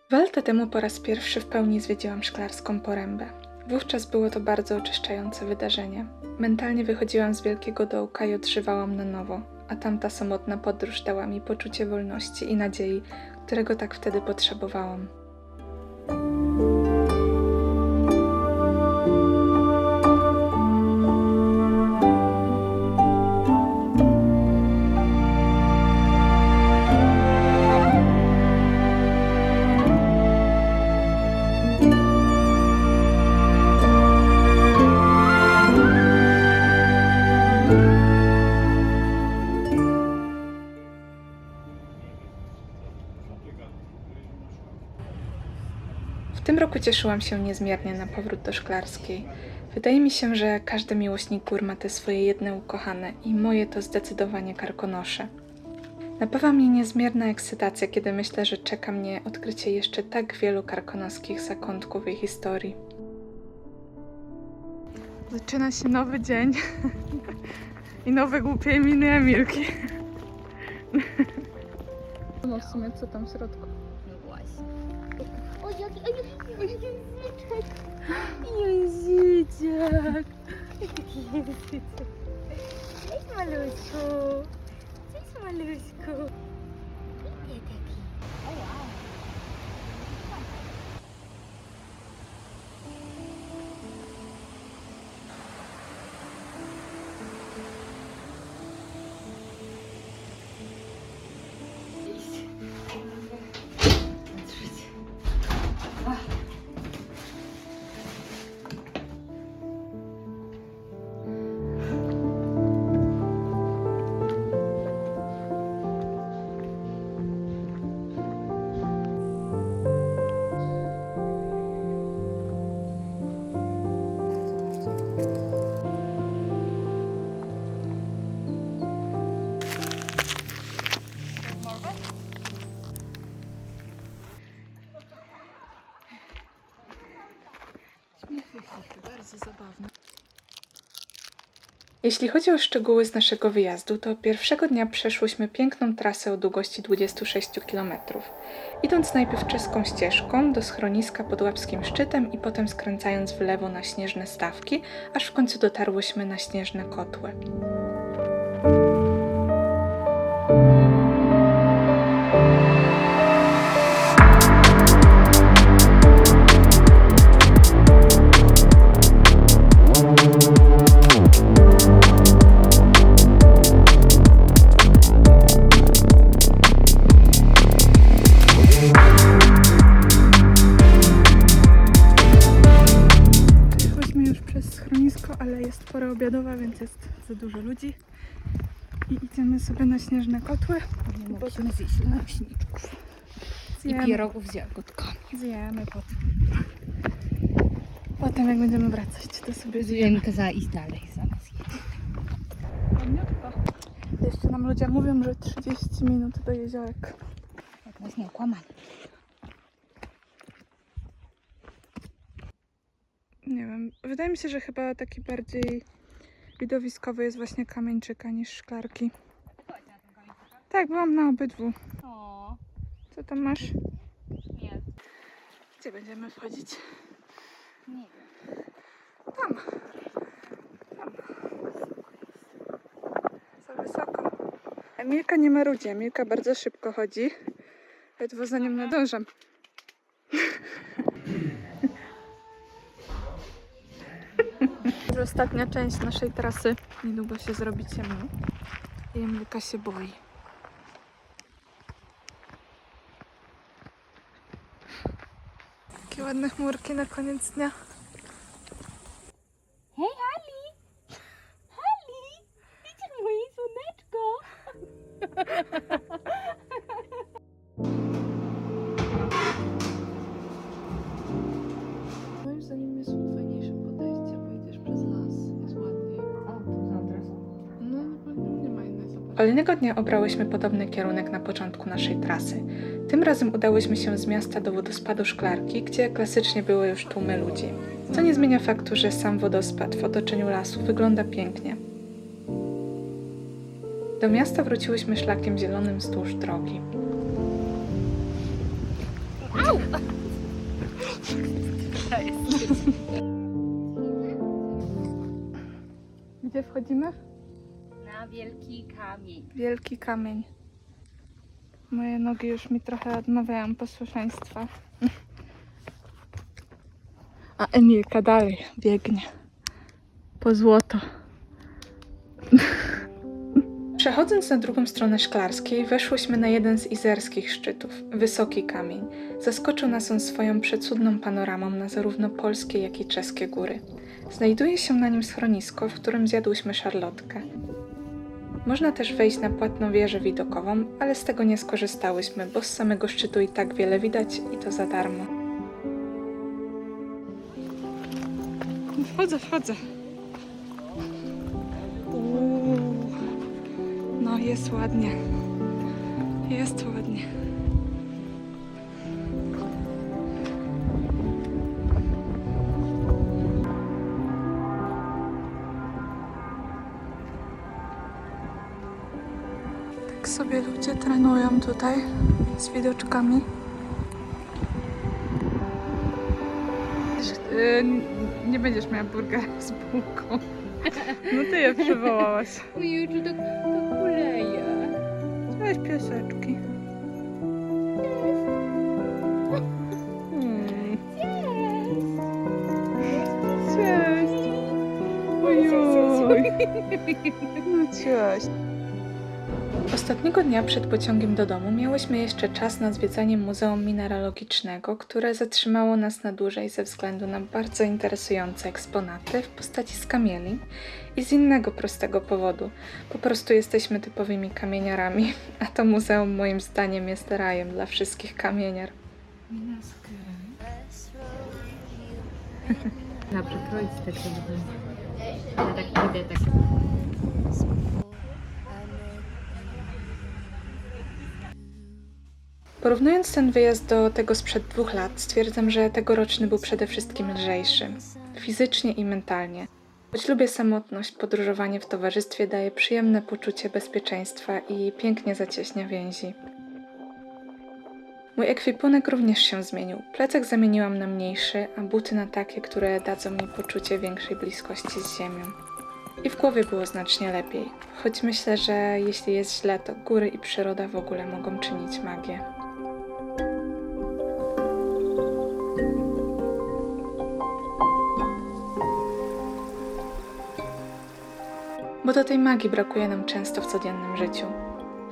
Dwa lata temu po raz pierwszy w pełni zwiedziłam Szklarską Porębę. Wówczas było to bardzo oczyszczające wydarzenie. Mentalnie wychodziłam z wielkiego dołka i odżywałam na nowo, a tamta samotna podróż dała mi poczucie wolności i nadziei, którego tak wtedy potrzebowałam. W tym roku cieszyłam się niezmiernie na powrót do Szklarskiej. Wydaje mi się, że każdy miłośnik gór ma te swoje jedne ukochane i moje to zdecydowanie Karkonosze. Napawa mnie niezmierna ekscytacja, kiedy myślę, że czeka mnie odkrycie jeszcze tak wielu karkonoskich zakątków i historii. Zaczyna się nowy dzień i nowe głupie miny Emilki. No w sumie co tam w środku? No właśnie. O, jaki języczek! Języczek! Jaki języczek! Cześć, maluśku! Cześć, maluśku! Nie taki. O, wow! Bardzo zabawne. Jeśli chodzi o szczegóły z naszego wyjazdu, to pierwszego dnia przeszłyśmy piękną trasę o długości 26 km. Idąc najpierw czeską ścieżką do schroniska pod Łapskim Szczytem i potem skręcając w lewo na śnieżne stawki, aż w końcu dotarłyśmy na śnieżne kotły. Ale jest pora obiadowa, więc jest za dużo ludzi i idziemy sobie na śnieżne kotły. Musimy zjeść naleśniczków i pierogów z jagódkami. Zjemy potem jak będziemy wracać, to sobie zjemy. Kazała iść dalej zamiast jeść. Jeszcze nam ludzie mówią, że 30 minut do jeziorek. Jak nas nie okłamali. Nie wiem, wydaje mi się, że chyba taki bardziej widowiskowy jest właśnie Kamieńczyka niż Szklarki. Tak, byłam na obydwu. O, Co tam masz? nie. Gdzie będziemy wchodzić? Nie wiem. Tam. Za wysoko. Emilka nie marudzi, Emilka bardzo szybko chodzi. Ledwo za nią nadążam. Ostatnia część naszej trasy. Niedługo się zrobi ciemno. I Emilka się boi. Takie ładne chmurki na koniec dnia. Hej, Hali! Hali! Widzisz moje słoneczko? Moim zdaniem jest fajniejsze podejście, bo idziesz przez las. Jest ładniej. O, tu za adresą. No, nie ma innej zabawy. Kolejnego dnia obrałyśmy podobny kierunek na początku naszej trasy. Tym razem udałyśmy się z miasta do wodospadu Szklarki, gdzie klasycznie były już tłumy ludzi. Co nie zmienia faktu, że sam wodospad w otoczeniu lasu wygląda pięknie. Do miasta wróciłyśmy szlakiem zielonym wzdłuż drogi. Gdzie wchodzimy? Na wielki kamień. Wielki kamień. Moje nogi już mi trochę odmawiają posłuszeństwa. A Emilka dalej biegnie po złoto. Przechodząc na drugą stronę Szklarskiej, weszłyśmy na jeden z izerskich szczytów, wysoki kamień. Zaskoczył nas on swoją przecudną panoramą na zarówno polskie, jak i czeskie góry. Znajduje się na nim schronisko, w którym zjadłyśmy szarlotkę. Można też wejść na płatną wieżę widokową, ale z tego nie skorzystałyśmy, bo z samego szczytu i tak wiele widać i to za darmo. Wchodzę. No jest ładnie. Tak sobie ludzie trenują tutaj z widoczkami. Nie będziesz miała burgera z bułką. No ty je przywołałaś. Ojej, czy to kuleje. Cześć pieseczki. Cześć. Ojoj. No cześć. Ostatniego dnia przed pociągiem do domu miałyśmy jeszcze czas na zwiedzanie Muzeum Mineralogicznego, które zatrzymało nas na dłużej ze względu na bardzo interesujące eksponaty w postaci skamieli i z innego prostego powodu. Po prostu jesteśmy typowymi kamieniarami, a to muzeum moim zdaniem jest rajem dla wszystkich kamieniar. Trzeba przekroić te przedmioty. Ja tak idę, tak. Porównując ten wyjazd do tego sprzed 2 lat, stwierdzam, że tegoroczny był przede wszystkim lżejszy. Fizycznie i mentalnie. Choć lubię samotność, podróżowanie w towarzystwie daje przyjemne poczucie bezpieczeństwa i pięknie zacieśnia więzi. Mój ekwipunek również się zmienił. Plecak zamieniłam na mniejszy, a buty na takie, które dadzą mi poczucie większej bliskości z ziemią. I w głowie było znacznie lepiej. Choć myślę, że jeśli jest źle, to góry i przyroda w ogóle mogą czynić magię. Bo do tej magii brakuje nam często w codziennym życiu.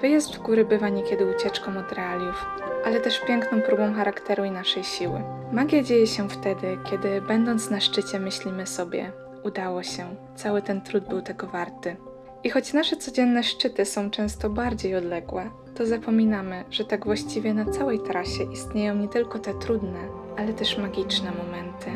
Wyjazd w góry bywa niekiedy ucieczką od realiów, ale też piękną próbą charakteru i naszej siły. Magia dzieje się wtedy, kiedy będąc na szczycie myślimy sobie: udało się, cały ten trud był tego warty. I choć nasze codzienne szczyty są często bardziej odległe, to zapominamy, że tak właściwie na całej trasie istnieją nie tylko te trudne, ale też magiczne momenty.